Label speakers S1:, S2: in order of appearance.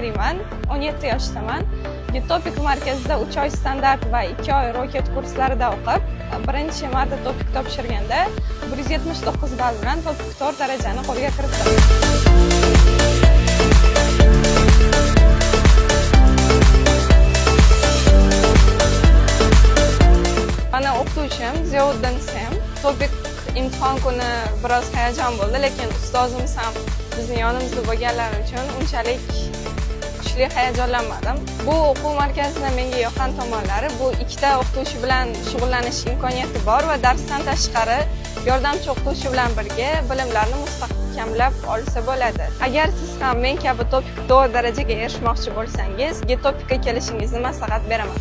S1: Nariman, 17 yoshdaman. Topik markazida 3 oy standart va 2 oy roket kurslarida o'qib, birinchi marta topik topshirganda 179 ball bilan topik 4 darajani qo'lga kiritdim. Mana o'qituvchim Ziyovuddin Sem. Topik imtihon kuni biroz hayajon bo'ldi, lekin ustozimiz ham bizning yonimizda bo'lganlari uchun unchalik kuchli hayajonlanmadim. Bu o'quv markazida menga yoqqan tomonlari bu ikkita o'qituvchi bilan shug'ullanish imkoniyati bor va darsdan tashqari yordamchi o'qituvchi bilan birga bilimlarni mustahkamlab olsa bo'ladi. Agar siz ham men kabi topik 4 darajaga erishmoqchi bo'lsangiz, Topikka kelishingizni maslahat beraman.